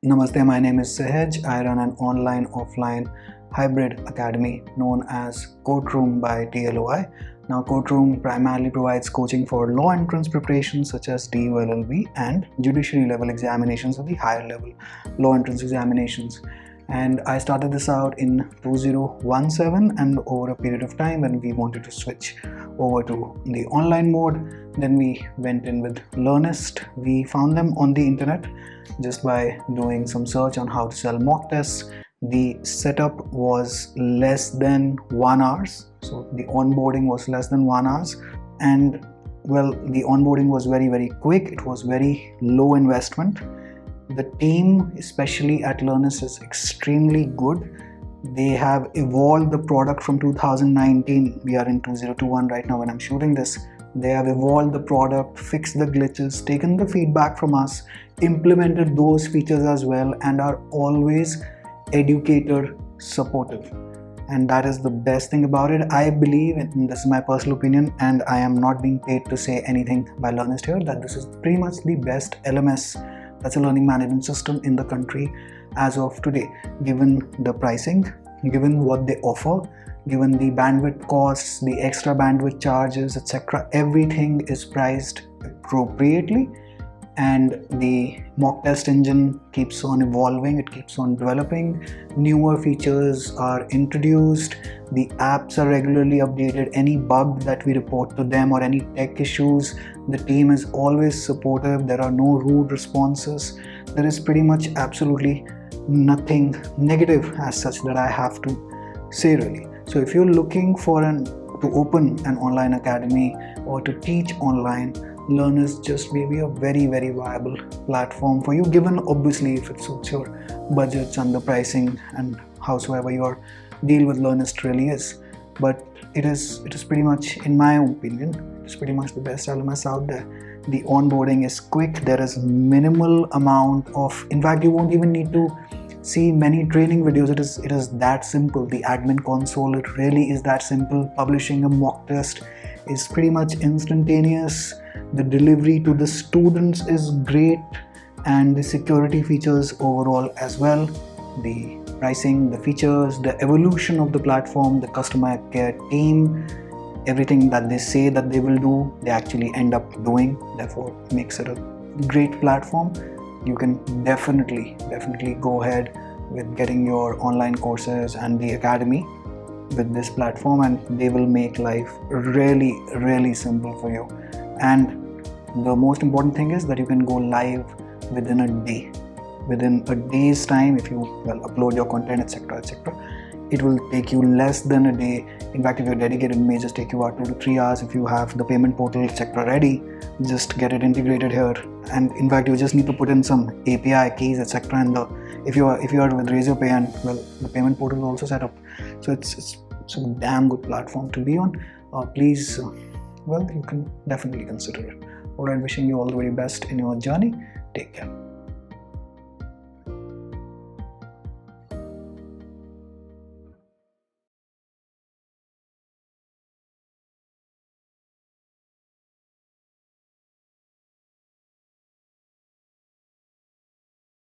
Namaste, my name is Sahaj. I run an online-offline hybrid academy known as Courtroom by TLOI. Now, Courtroom primarily provides coaching for law entrance preparations such as DU LLB and judiciary level examinations, or the higher level law entrance examinations. And I started this out in 2017, and over a period of time when we wanted to switch over to the online mode, then we went in with Learnyst. We found them on the internet just by doing some search on how to sell mock tests. The setup was less than 1 hour, so the onboarding was less than 1 hour, and well, the onboarding was very quick. It was very low investment. The team, especially at Learnyst, is extremely good. They have evolved the product from 2019. We are in 2021 right now when I'm shooting this. They have evolved the product, fixed the glitches, taken the feedback from us, implemented those features as well, and are always educator supportive. And that is the best thing about it. I believe, and this is my personal opinion, and I am not being paid to say anything by Learnyst here, that this is pretty much the best LMS, that's a learning management system, in the country as of today, given the pricing, given what they offer, given the bandwidth costs, the extra bandwidth charges, etc. Everything is priced appropriately, and the mock test engine keeps on evolving, it keeps on developing. Newer features are introduced, the apps are regularly updated. Any bug that we report to them or any tech issues, the team is always supportive. There are no rude responses. There is pretty much absolutely nothing negative as such that I have to say, really. So if you're looking for to open an online academy or to teach online, Learnyst just may be a very viable platform for you, given obviously if it suits your budgets and the pricing and howsoever your deal with Learnyst really is. But it is pretty much, in my opinion, it's pretty much the best LMS out there. The onboarding is quick. There is minimal amount of, in fact, you won't even need to see many training videos. It is that simple. The admin console, it really is that simple. Publishing a mock test is pretty much instantaneous. The delivery to the students is great, and the security features overall as well. The pricing, the features, the evolution of the platform, the customer care team, everything that they say that they will do, they actually end up doing. Therefore, makes it a great platform. You can definitely go ahead with getting your online courses and the academy with this platform, and they will make life really simple for you. And the most important thing is that you can go live within a day. Within a day's time, if you upload your content, etc., it will take you less than a day. In fact, if you're dedicated, it may just take you about 2 to 3 hours. If you have the payment portal, etc., ready, just get it integrated here. And in fact, you just need to put in some API keys, etc. And if you are with Razorpay, and the payment portal is also set up. So it's a damn good platform to be on. Please, you can definitely consider it. Alright, wishing you all the very best in your journey. Take care.